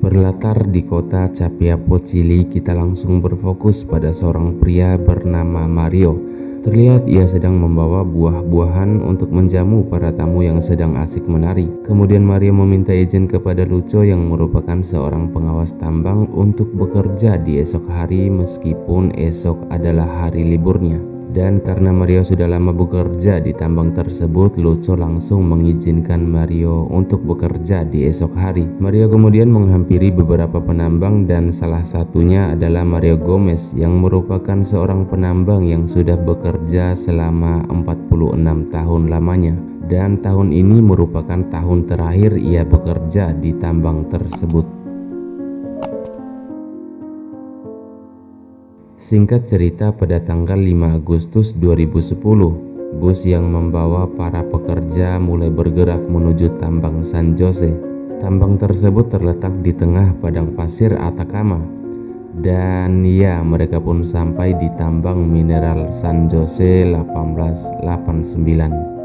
Berlatar di kota Capiapo, Chili, kita langsung berfokus pada seorang pria bernama Mario. Terlihat ia sedang membawa buah-buahan untuk menjamu para tamu yang sedang asik menari. Kemudian Mario meminta izin kepada Lucho yang merupakan seorang pengawas tambang untuk bekerja di esok hari meskipun esok adalah hari liburnya. Dan karena Mario sudah lama bekerja di tambang tersebut, Lucho langsung mengizinkan Mario untuk bekerja di esok hari. Mario kemudian menghampiri beberapa penambang dan salah satunya adalah Mario Gomez yang merupakan seorang penambang yang sudah bekerja selama 46 tahun lamanya. Dan tahun ini merupakan tahun terakhir ia bekerja di tambang tersebut. Singkat cerita, pada tanggal 5 Agustus 2010, bus yang membawa para pekerja mulai bergerak menuju tambang San Jose. Tambang tersebut terletak di tengah padang pasir Atacama. Dan ya, mereka pun sampai di tambang mineral San Jose 1889.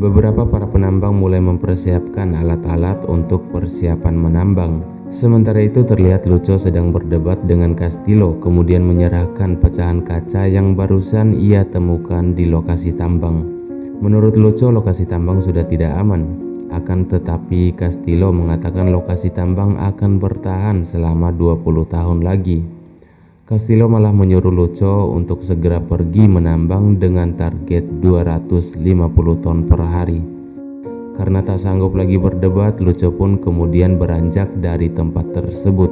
Beberapa para penambang mulai mempersiapkan alat-alat untuk persiapan menambang. Sementara itu terlihat Lucho sedang berdebat dengan Castillo, kemudian menyerahkan pecahan kaca yang barusan ia temukan di lokasi tambang. Menurut Lucho, lokasi tambang sudah tidak aman. Akan tetapi Castillo mengatakan lokasi tambang akan bertahan selama 20 tahun lagi. Castillo malah menyuruh Lucho untuk segera pergi menambang dengan target 250 ton per hari. Karena tak sanggup lagi berdebat, Lucho pun kemudian beranjak dari tempat tersebut.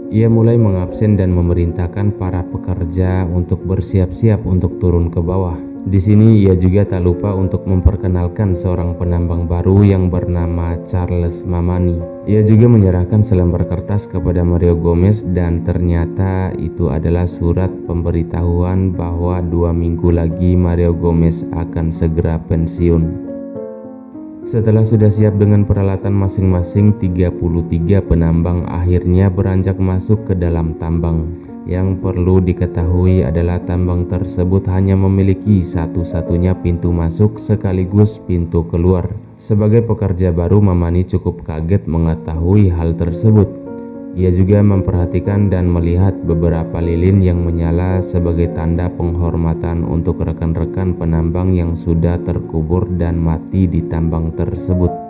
Ia mulai mengabsen dan memerintahkan para pekerja untuk bersiap-siap untuk turun ke bawah. Di sini ia juga tak lupa untuk memperkenalkan seorang penambang baru yang bernama Charles Mamani. Ia juga menyerahkan selembar kertas kepada Mario Gomez dan ternyata itu adalah surat pemberitahuan bahwa 2 minggu lagi Mario Gomez akan segera pensiun. Setelah sudah siap dengan peralatan masing-masing, 33 penambang akhirnya beranjak masuk ke dalam tambang. Yang perlu diketahui adalah tambang tersebut hanya memiliki satu-satunya pintu masuk sekaligus pintu keluar. Sebagai pekerja baru, Mamani cukup kaget mengetahui hal tersebut. Ia juga memperhatikan dan melihat beberapa lilin yang menyala sebagai tanda penghormatan untuk rekan-rekan penambang yang sudah terkubur dan mati di tambang tersebut.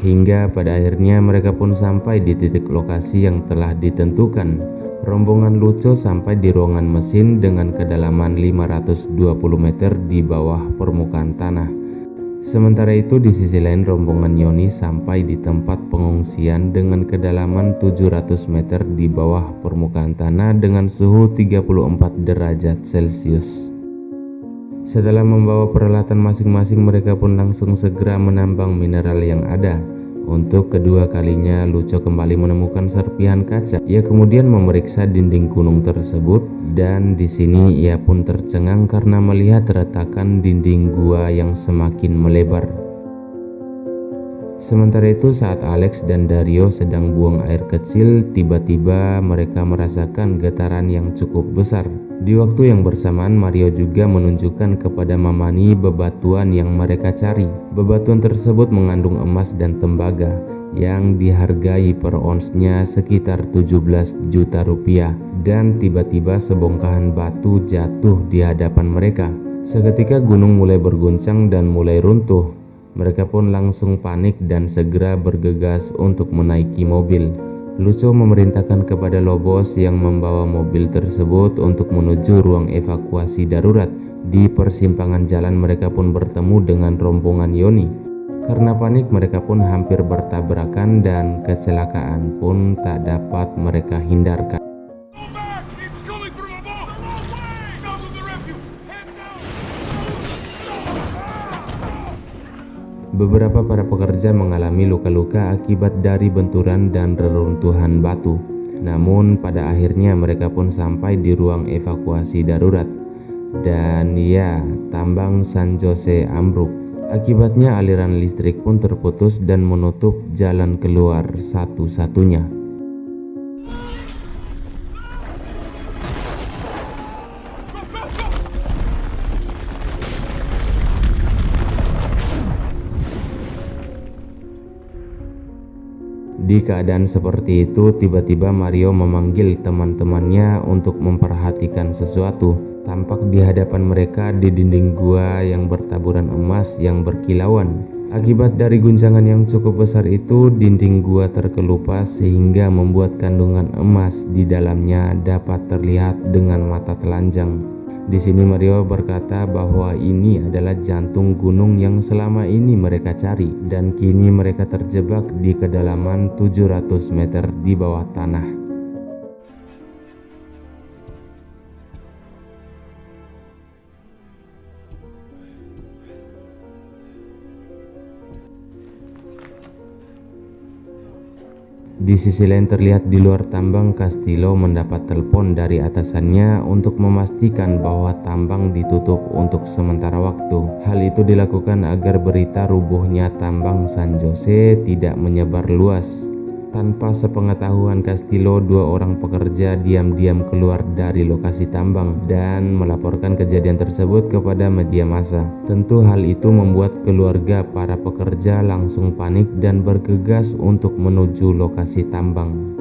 Hingga pada akhirnya mereka pun sampai di titik lokasi yang telah ditentukan. Rombongan Lucho sampai di ruangan mesin dengan kedalaman 520 meter di bawah permukaan tanah. Sementara itu di sisi lain rombongan Yoni sampai di tempat pengungsian dengan kedalaman 700 meter di bawah permukaan tanah dengan suhu 34 derajat Celcius. Setelah membawa peralatan masing-masing, mereka pun langsung segera menambang mineral yang ada. Untuk kedua kalinya Lucho kembali menemukan serpihan kaca. Ia kemudian memeriksa dinding gunung tersebut dan di sini ia pun tercengang karena melihat retakan dinding gua yang semakin melebar. Sementara itu saat Alex dan Dario sedang buang air kecil, tiba-tiba mereka merasakan getaran yang cukup besar. Di waktu yang bersamaan Mario juga menunjukkan kepada Mamani bebatuan yang mereka cari. Bebatuan tersebut mengandung emas dan tembaga yang dihargai per onsnya sekitar 17 juta rupiah. Dan tiba-tiba sebongkahan batu jatuh di hadapan mereka. Seketika gunung mulai berguncang dan mulai runtuh. Mereka pun langsung panik dan segera bergegas untuk menaiki mobil. Lucho memerintahkan kepada Lobos yang membawa mobil tersebut untuk menuju ruang evakuasi darurat. Di persimpangan jalan mereka pun bertemu dengan rombongan Yoni. Karena panik mereka pun hampir bertabrakan dan kecelakaan pun tak dapat mereka hindarkan. Beberapa para pekerja mengalami luka-luka akibat dari benturan dan reruntuhan batu. Namun pada akhirnya mereka pun sampai di ruang evakuasi darurat. Dan ya, tambang San Jose ambruk. Akibatnya aliran listrik pun terputus dan menutup jalan keluar satu-satunya. Di keadaan seperti itu, tiba-tiba Mario memanggil teman-temannya untuk memperhatikan sesuatu. Tampak di hadapan mereka di dinding gua yang bertaburan emas yang berkilauan. Akibat dari guncangan yang cukup besar itu, dinding gua terkelupas sehingga membuat kandungan emas di dalamnya dapat terlihat dengan mata telanjang. Di sini Mario berkata bahwa ini adalah jantung gunung yang selama ini mereka cari dan kini mereka terjebak di kedalaman 700 meter di bawah tanah. Di sisi lain terlihat di luar tambang, Castillo mendapat telepon dari atasannya untuk memastikan bahwa tambang ditutup untuk sementara waktu. Hal itu dilakukan agar berita rubuhnya tambang San Jose tidak menyebar luas. Tanpa sepengetahuan Castillo, 2 orang pekerja diam-diam keluar dari lokasi tambang dan melaporkan kejadian tersebut kepada media massa. Tentu hal itu membuat keluarga para pekerja langsung panik dan bergegas untuk menuju lokasi tambang.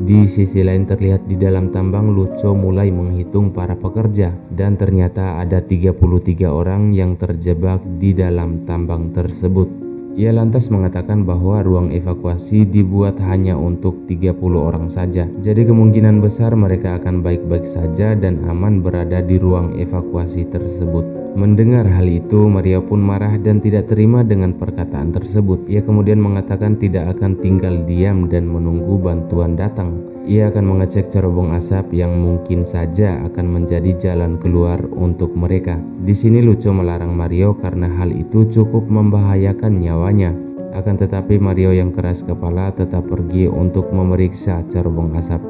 Di sisi lain terlihat di dalam tambang, Lucho mulai menghitung para pekerja dan ternyata ada 33 orang yang terjebak di dalam tambang tersebut. Ia lantas mengatakan bahwa ruang evakuasi dibuat hanya untuk 30 orang saja. Jadi kemungkinan besar mereka akan baik-baik saja dan aman berada di ruang evakuasi tersebut. Mendengar hal itu, Mario pun marah dan tidak terima dengan perkataan tersebut. Ia kemudian mengatakan tidak akan tinggal diam dan menunggu bantuan datang. Ia akan mengecek cerobong asap yang mungkin saja akan menjadi jalan keluar untuk mereka. Di sini Lucho melarang Mario karena hal itu cukup membahayakan nyawanya. Akan tetapi Mario yang keras kepala tetap pergi untuk memeriksa cerobong asap.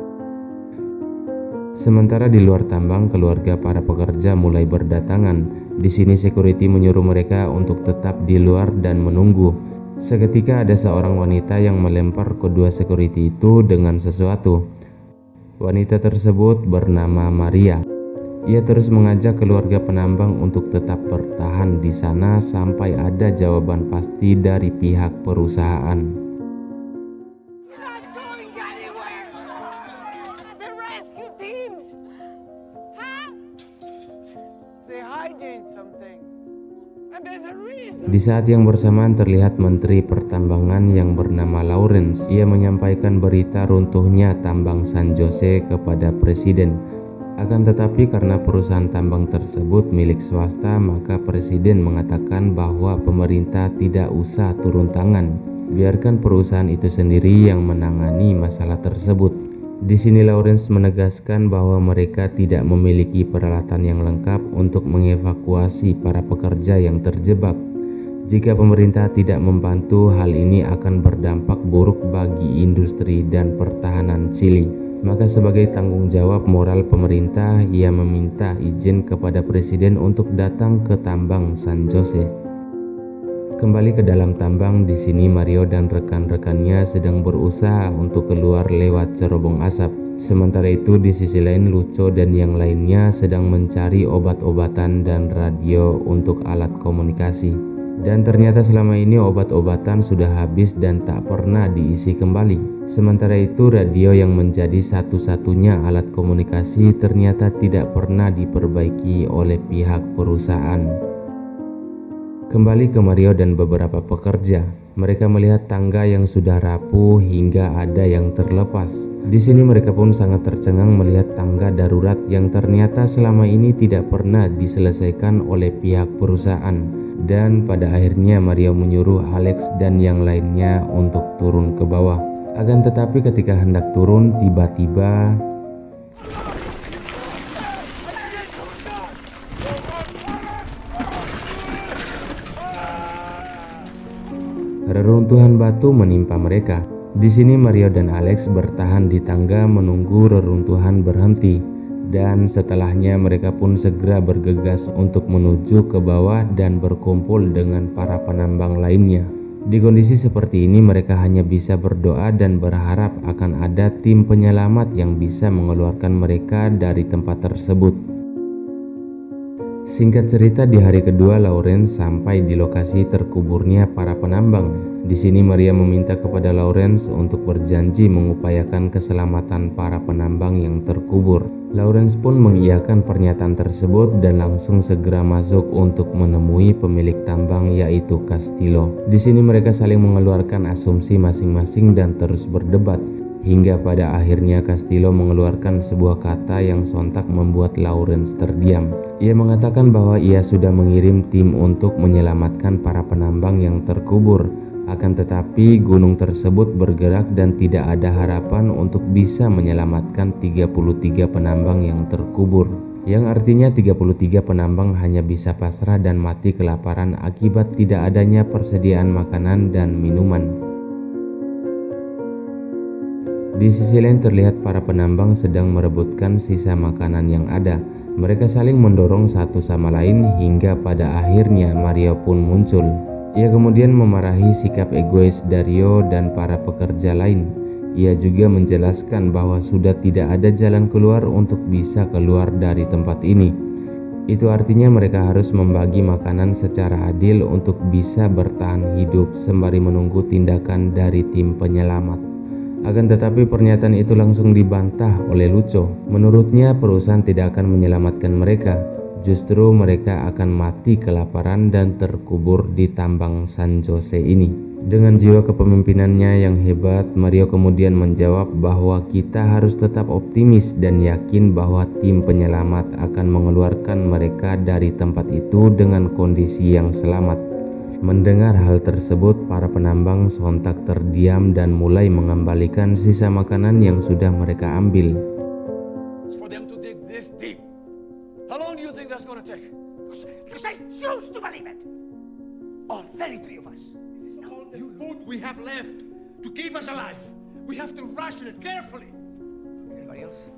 Sementara di luar tambang, keluarga para pekerja mulai berdatangan. Di sini security menyuruh mereka untuk tetap di luar dan menunggu. Seketika ada seorang wanita yang melempar kedua security itu dengan sesuatu. Wanita tersebut bernama Maria. Ia terus mengajak keluarga penambang untuk tetap bertahan di sana sampai ada jawaban pasti dari pihak perusahaan. Di saat yang bersamaan terlihat Menteri Pertambangan yang bernama Lawrence. Ia menyampaikan berita runtuhnya tambang San Jose kepada Presiden. Akan tetapi karena perusahaan tambang tersebut milik swasta, maka Presiden mengatakan bahwa pemerintah tidak usah turun tangan. Biarkan perusahaan itu sendiri yang menangani masalah tersebut. Di sini Lawrence menegaskan bahwa mereka tidak memiliki peralatan yang lengkap untuk mengevakuasi para pekerja yang terjebak. Jika pemerintah tidak membantu, hal ini akan berdampak buruk bagi industri dan pertahanan Chili. Maka sebagai tanggung jawab moral pemerintah, ia meminta izin kepada Presiden untuk datang ke tambang San Jose. Kembali ke dalam tambang, di sini Mario dan rekan-rekannya sedang berusaha untuk keluar lewat cerobong asap. Sementara itu di sisi lain Lucho dan yang lainnya sedang mencari obat-obatan dan radio untuk alat komunikasi. Dan ternyata selama ini obat-obatan sudah habis dan tak pernah diisi kembali. Sementara itu radio yang menjadi satu-satunya alat komunikasi ternyata tidak pernah diperbaiki oleh pihak perusahaan. Kembali ke Mario dan beberapa pekerja. Mereka melihat tangga yang sudah rapuh hingga ada yang terlepas. Di sini mereka pun sangat tercengang melihat tangga darurat yang ternyata selama ini tidak pernah diselesaikan oleh pihak perusahaan. Dan pada akhirnya Mario menyuruh Alex dan yang lainnya untuk turun ke bawah. Akan tetapi ketika hendak turun, tiba-tiba reruntuhan batu menimpa mereka. Di sini Mario dan Alex bertahan di tangga menunggu reruntuhan berhenti. Dan setelahnya mereka pun segera bergegas untuk menuju ke bawah dan berkumpul dengan para penambang lainnya. Di kondisi seperti ini mereka hanya bisa berdoa dan berharap akan ada tim penyelamat yang bisa mengeluarkan mereka dari tempat tersebut. Singkat cerita, di hari kedua Lawrence sampai di lokasi terkuburnya para penambang. Di sini Maria meminta kepada Lawrence untuk berjanji mengupayakan keselamatan para penambang yang terkubur. Lawrence pun mengiyakan pernyataan tersebut dan langsung segera masuk untuk menemui pemilik tambang yaitu Castillo. Di sini mereka saling mengeluarkan asumsi masing-masing dan terus berdebat. Hingga pada akhirnya Castillo mengeluarkan sebuah kata yang sontak membuat Lawrence terdiam. Ia mengatakan bahwa ia sudah mengirim tim untuk menyelamatkan para penambang yang terkubur. Akan tetapi gunung tersebut bergerak dan tidak ada harapan untuk bisa menyelamatkan 33 penambang yang terkubur. Yang artinya 33 penambang hanya bisa pasrah dan mati kelaparan akibat tidak adanya persediaan makanan dan minuman. Di sisi lain terlihat para penambang sedang merebutkan sisa makanan yang ada. Mereka saling mendorong satu sama lain hingga pada akhirnya Mario pun muncul. Ia kemudian memarahi sikap egois Dario dan para pekerja lain. Ia juga menjelaskan bahwa sudah tidak ada jalan keluar untuk bisa keluar dari tempat ini. Itu artinya mereka harus membagi makanan secara adil untuk bisa bertahan hidup sembari menunggu tindakan dari tim penyelamat. Akan tetapi pernyataan itu langsung dibantah oleh Lucho. Menurutnya perusahaan tidak akan menyelamatkan mereka. Justru mereka akan mati kelaparan dan terkubur di tambang San Jose ini. Dengan jiwa kepemimpinannya yang hebat, Mario kemudian menjawab bahwa kita harus tetap optimis dan yakin bahwa tim penyelamat akan mengeluarkan mereka dari tempat itu dengan kondisi yang selamat. Mendengar hal tersebut, para penambang sontak terdiam dan mulai mengembalikan sisa makanan yang sudah mereka ambil. How long do you think that's going to take? Because I choose to believe it. All 33 of us. All the food we have left to keep us alive. We have to ration it carefully. Anybody else?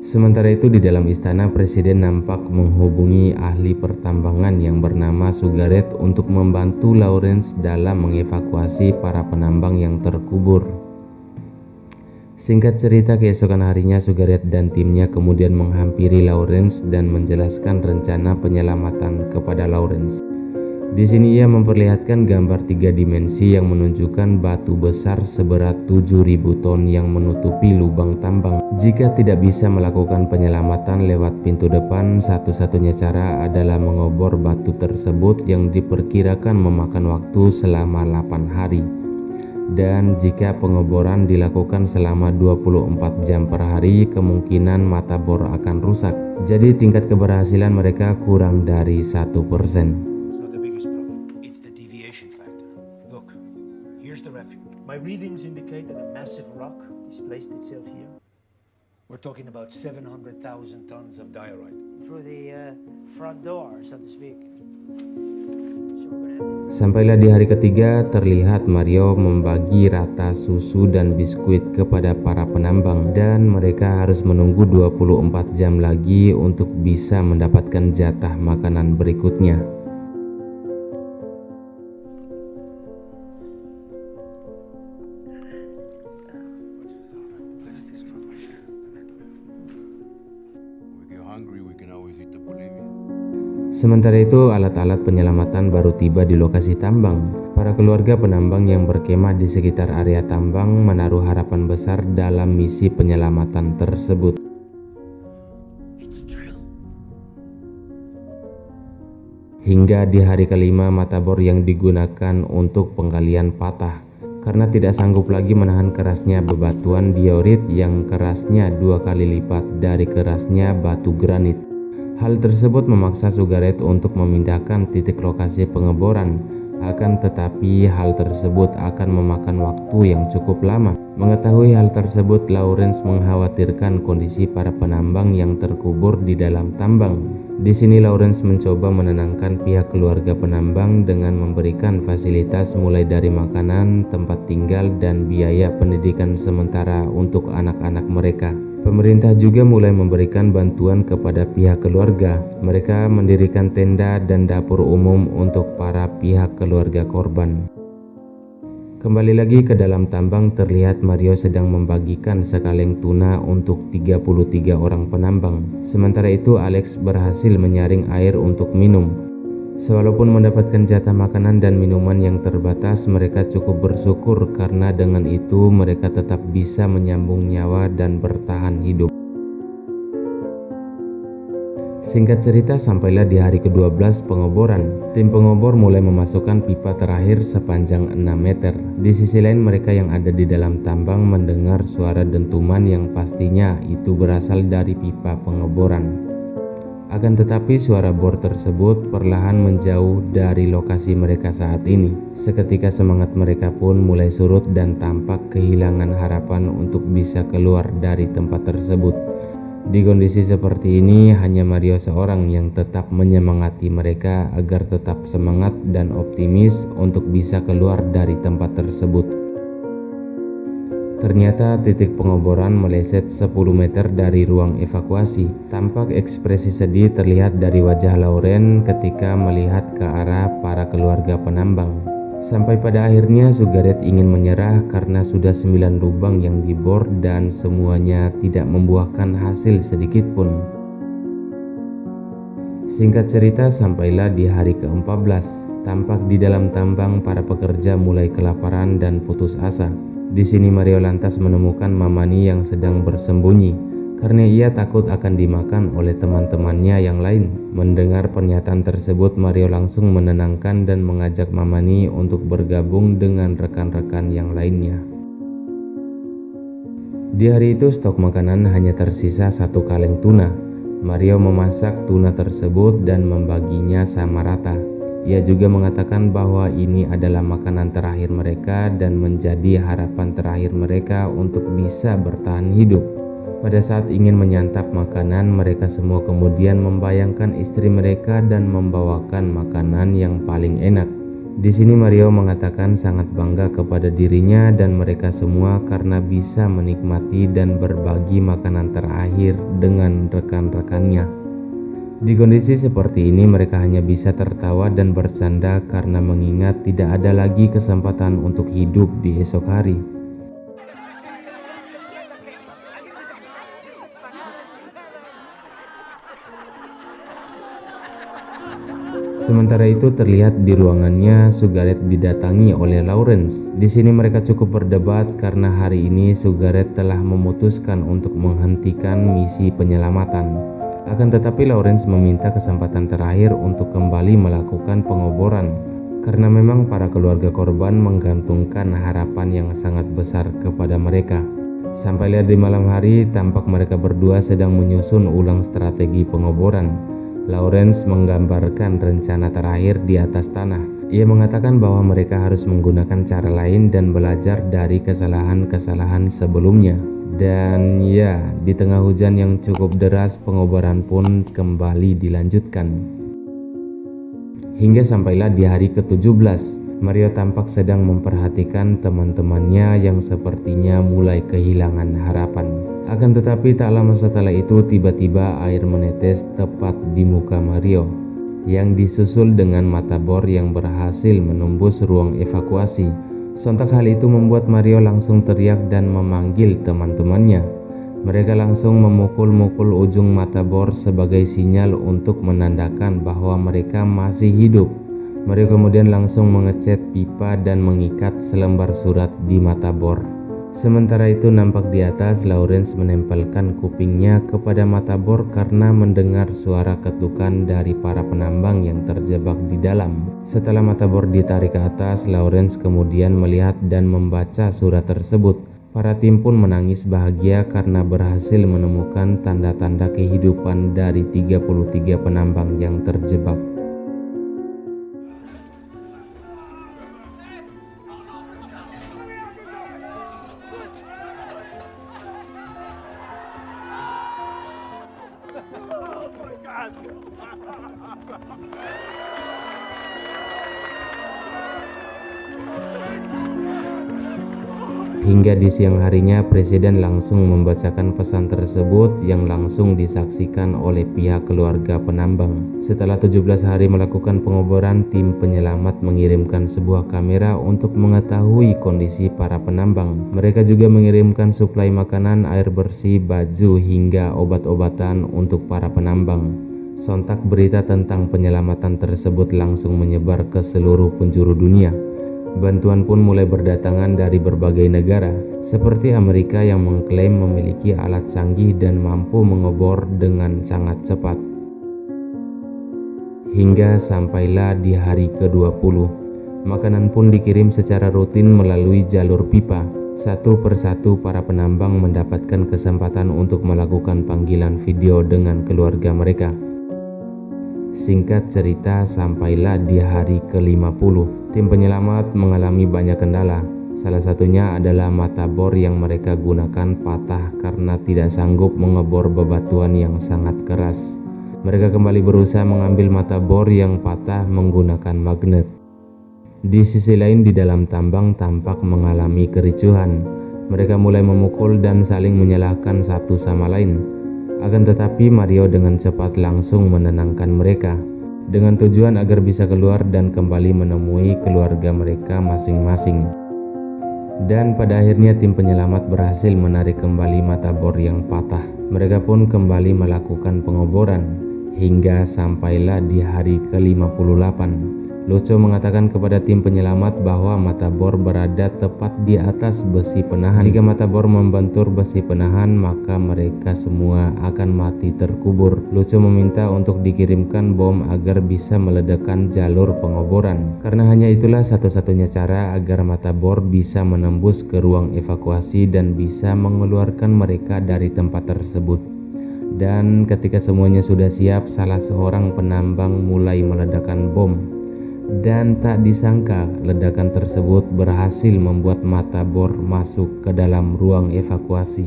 Sementara itu di dalam istana, Presiden nampak menghubungi ahli pertambangan yang bernama Sugaret untuk membantu Lawrence dalam mengevakuasi para penambang yang terkubur. Singkat cerita, keesokan harinya Sugaret dan timnya kemudian menghampiri Lawrence dan menjelaskan rencana penyelamatan kepada Lawrence. Di sini ia memperlihatkan gambar 3 dimensi yang menunjukkan batu besar seberat 7.000 ton yang menutupi lubang tambang. Jika tidak bisa melakukan penyelamatan lewat pintu depan, satu-satunya cara adalah mengobor batu tersebut yang diperkirakan memakan waktu selama 8 hari. Dan jika pengoboran dilakukan selama 24 jam per hari, kemungkinan mata bor akan rusak. Jadi tingkat keberhasilan mereka kurang dari 1%. It's not the biggest problem. It's the deviation factor. Look, here's the refuge. My readings indicate that a massive rock displaced itself here. We're talking about 700,000 tons of diorite. Through the front door, so to speak. Sampailah di hari ketiga, terlihat Mario membagi rata susu dan biskuit kepada para penambang dan mereka harus menunggu 24 jam lagi untuk bisa mendapatkan jatah makanan berikutnya. Sementara itu, alat-alat penyelamatan baru tiba di lokasi tambang. Para keluarga penambang yang berkemah di sekitar area tambang menaruh harapan besar dalam misi penyelamatan tersebut. Hingga di hari kelima, mata bor yang digunakan untuk penggalian patah karena tidak sanggup lagi menahan kerasnya bebatuan diorit yang kerasnya 2 kali lipat dari kerasnya batu granit. Hal tersebut memaksa Sugaret untuk memindahkan titik lokasi pengeboran. Akan tetapi hal tersebut akan memakan waktu yang cukup lama. Mengetahui hal tersebut, Lawrence mengkhawatirkan kondisi para penambang yang terkubur di dalam tambang. Di sini Lawrence mencoba menenangkan pihak keluarga penambang dengan memberikan fasilitas mulai dari makanan, tempat tinggal, dan biaya pendidikan sementara untuk anak-anak mereka. Pemerintah juga mulai memberikan bantuan kepada pihak keluarga. Mereka mendirikan tenda dan dapur umum untuk para pihak keluarga korban. Kembali lagi ke dalam tambang, terlihat Mario sedang membagikan sekaleng tuna untuk 33 orang penambang. Sementara itu Alex berhasil menyaring air untuk minum. Walaupun mendapatkan jatah makanan dan minuman yang terbatas, mereka cukup bersyukur karena dengan itu mereka tetap bisa menyambung nyawa dan bertahan hidup. Singkat cerita, sampailah di hari ke-12 pengoboran. Tim pengobor mulai memasukkan pipa terakhir sepanjang 6 meter. Di sisi lain, mereka yang ada di dalam tambang mendengar suara dentuman yang pastinya itu berasal dari pipa pengoboran. Akan tetapi suara bor tersebut perlahan menjauh dari lokasi mereka saat ini. Seketika semangat mereka pun mulai surut dan tampak kehilangan harapan untuk bisa keluar dari tempat tersebut. Di kondisi seperti ini, hanya Mario seorang yang tetap menyemangati mereka agar tetap semangat dan optimis untuk bisa keluar dari tempat tersebut. Ternyata titik pengoboran meleset 10 meter dari ruang evakuasi. Tampak ekspresi sedih terlihat dari wajah Lauren ketika melihat ke arah para keluarga penambang. Sampai pada akhirnya Sugaret ingin menyerah karena sudah 9 lubang yang dibor dan semuanya tidak membuahkan hasil sedikit pun. Singkat cerita, sampailah di hari ke-14. Tampak di dalam tambang para pekerja mulai kelaparan dan putus asa. Di sini Mario lantas menemukan Mamani yang sedang bersembunyi karena ia takut akan dimakan oleh teman-temannya yang lain. Mendengar pernyataan tersebut, Mario langsung menenangkan dan mengajak Mamani untuk bergabung dengan rekan-rekan yang lainnya. Di hari itu stok makanan hanya tersisa 1 kaleng tuna. Mario memasak tuna tersebut dan membaginya sama rata. Ia juga mengatakan bahwa ini adalah makanan terakhir mereka dan menjadi harapan terakhir mereka untuk bisa bertahan hidup. Pada saat ingin menyantap makanan, mereka semua kemudian membayangkan istri mereka dan membawakan makanan yang paling enak. Di sini Mario mengatakan sangat bangga kepada dirinya dan mereka semua karena bisa menikmati dan berbagi makanan terakhir dengan rekan-rekannya. Di kondisi seperti ini mereka hanya bisa tertawa dan bercanda karena mengingat tidak ada lagi kesempatan untuk hidup di esok hari. Sementara itu terlihat di ruangannya Sugaret didatangi oleh Lawrence. Di sini mereka cukup berdebat karena hari ini Sugaret telah memutuskan untuk menghentikan misi penyelamatan. Akan tetapi Lawrence meminta kesempatan terakhir untuk kembali melakukan pengoboran karena memang para keluarga korban menggantungkan harapan yang sangat besar kepada mereka. Sampai lihat di malam hari, tampak mereka berdua sedang menyusun ulang strategi pengoboran. Lawrence menggambarkan rencana terakhir di atas tanah. Ia mengatakan bahwa mereka harus menggunakan cara lain dan belajar dari kesalahan-kesalahan sebelumnya. Dan ya, di tengah hujan yang cukup deras, pengoboran pun kembali dilanjutkan. Hingga sampailah di hari ke-17, Mario tampak sedang memperhatikan teman-temannya yang sepertinya mulai kehilangan harapan. Akan tetapi tak lama setelah itu tiba-tiba air menetes tepat di muka Mario, yang disusul dengan mata bor yang berhasil menembus ruang evakuasi. Sontak hal itu membuat Mario langsung teriak dan memanggil teman-temannya. Mereka langsung memukul-mukul ujung mata bor sebagai sinyal untuk menandakan bahwa mereka masih hidup. Mario kemudian langsung mengecat pipa dan mengikat selembar surat di mata bor. Sementara itu nampak di atas Lawrence menempelkan kupingnya kepada mata bor karena mendengar suara ketukan dari para penambang yang terjebak di dalam. Setelah mata bor ditarik ke atas, Lawrence kemudian melihat dan membaca surat tersebut. Para tim pun menangis bahagia karena berhasil menemukan tanda-tanda kehidupan dari 33 penambang yang terjebak. Hingga di siang harinya, Presiden langsung membacakan pesan tersebut yang langsung disaksikan oleh pihak keluarga penambang. Setelah 17 hari melakukan pengoboran, tim penyelamat mengirimkan sebuah kamera untuk mengetahui kondisi para penambang. Mereka juga mengirimkan suplai makanan, air bersih, baju, hingga obat-obatan untuk para penambang. Sontak berita tentang penyelamatan tersebut langsung menyebar ke seluruh penjuru dunia. Bantuan pun mulai berdatangan dari berbagai negara, seperti Amerika yang mengklaim memiliki alat canggih dan mampu mengebor dengan sangat cepat. Hingga sampailah di hari ke-20, makanan pun dikirim secara rutin melalui jalur pipa. Satu persatu para penambang mendapatkan kesempatan untuk melakukan panggilan video dengan keluarga mereka. Singkat cerita, sampailah di hari ke-50. Tim penyelamat mengalami banyak kendala. Salah satunya adalah mata bor yang mereka gunakan patah karena tidak sanggup mengebor bebatuan yang sangat keras. Mereka kembali berusaha mengambil mata bor yang patah menggunakan magnet. Di sisi lain, di dalam tambang tampak mengalami kericuhan. Mereka mulai memukul dan saling menyalahkan satu sama lain. Akan tetapi Mario dengan cepat langsung menenangkan mereka dengan tujuan agar bisa keluar dan kembali menemui keluarga mereka masing-masing. Dan pada akhirnya tim penyelamat berhasil menarik kembali mata bor yang patah. Mereka pun kembali melakukan pengeboran hingga sampailah di hari ke-58. Lucho mengatakan kepada tim penyelamat bahwa mata bor berada tepat di atas besi penahan. Jika mata bor membentur besi penahan, maka mereka semua akan mati terkubur. Lucho meminta untuk dikirimkan bom agar bisa meledakkan jalur pengeboran, karena hanya itulah satu-satunya cara agar mata bor bisa menembus ke ruang evakuasi dan bisa mengeluarkan mereka dari tempat tersebut. Dan ketika semuanya sudah siap, salah seorang penambang mulai meledakkan bom. Dan tak disangka ledakan tersebut berhasil membuat mata bor masuk ke dalam ruang evakuasi.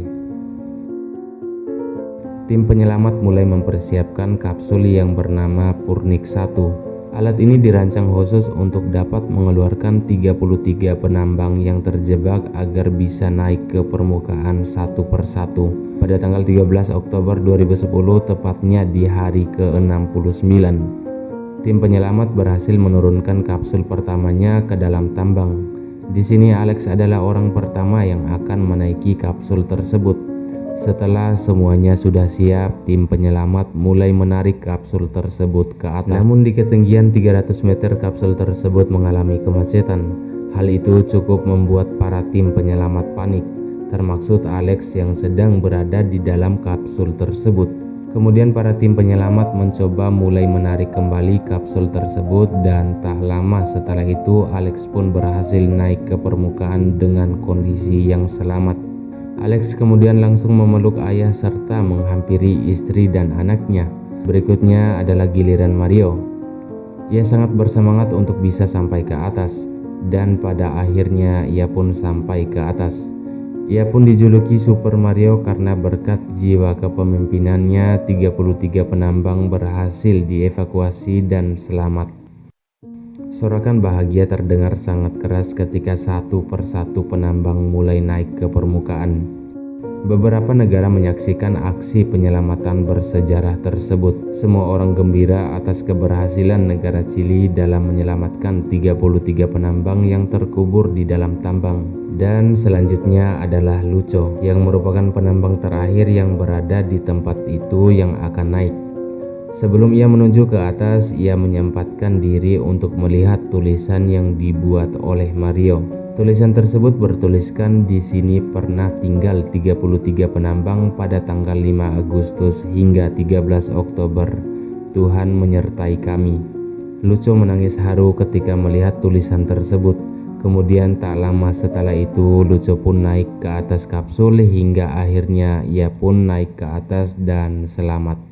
Tim penyelamat mulai mempersiapkan kapsul yang bernama Purnik 1. Alat ini dirancang khusus untuk dapat mengeluarkan 33 penambang yang terjebak agar bisa naik ke permukaan satu persatu. Pada tanggal 13 Oktober 2010, tepatnya di hari ke-69. Tim penyelamat berhasil menurunkan kapsul pertamanya ke dalam tambang. Di sini Alex adalah orang pertama yang akan menaiki kapsul tersebut. Setelah semuanya sudah siap, tim penyelamat mulai menarik kapsul tersebut ke atas. Namun di ketinggian 300 meter kapsul tersebut mengalami kemacetan. Hal itu cukup membuat para tim penyelamat panik, termaksud Alex yang sedang berada di dalam kapsul tersebut. Kemudian para tim penyelamat mencoba mulai menarik kembali kapsul tersebut dan tak lama setelah itu Alex pun berhasil naik ke permukaan dengan kondisi yang selamat. Alex kemudian langsung memeluk ayah serta menghampiri istri dan anaknya. Berikutnya adalah giliran Mario. Ia sangat bersemangat untuk bisa sampai ke atas dan pada akhirnya ia pun sampai ke atas. Ia pun dijuluki Super Mario karena berkat jiwa kepemimpinannya 33 penambang berhasil dievakuasi dan selamat. Sorakan bahagia terdengar sangat keras ketika satu persatu penambang mulai naik ke permukaan. Beberapa negara menyaksikan aksi penyelamatan bersejarah tersebut. Semua orang gembira atas keberhasilan negara Chili dalam menyelamatkan 33 penambang yang terkubur di dalam tambang. Dan selanjutnya adalah Lucho yang merupakan penambang terakhir yang berada di tempat itu yang akan naik. Sebelum ia menuju ke atas, ia menyempatkan diri untuk melihat tulisan yang dibuat oleh Mario. Tulisan tersebut bertuliskan di sini pernah tinggal 33 penambang pada tanggal 5 Agustus hingga 13 Oktober. Tuhan menyertai kami. Lucho menangis haru ketika melihat tulisan tersebut. Kemudian tak lama setelah itu Lucho pun naik ke atas kapsul hingga akhirnya ia pun naik ke atas dan selamat.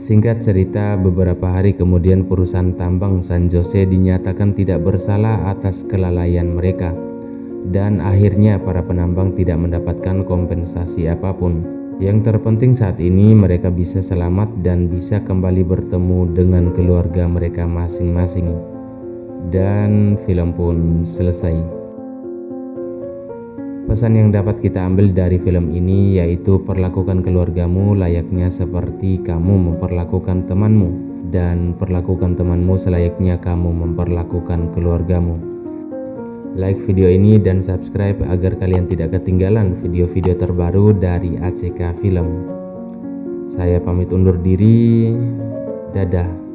Singkat cerita, beberapa hari kemudian perusahaan tambang San Jose dinyatakan tidak bersalah atas kelalaian mereka. Dan akhirnya para penambang tidak mendapatkan kompensasi apapun. Yang terpenting saat ini mereka bisa selamat dan bisa kembali bertemu dengan keluarga mereka masing-masing. Dan film pun selesai. Pesan yang dapat kita ambil dari film ini yaitu perlakukan keluargamu layaknya seperti kamu memperlakukan temanmu, dan perlakukan temanmu selayaknya kamu memperlakukan keluargamu. Like video ini dan subscribe agar kalian tidak ketinggalan video-video terbaru dari ACK Film. Saya pamit undur diri. Dadah.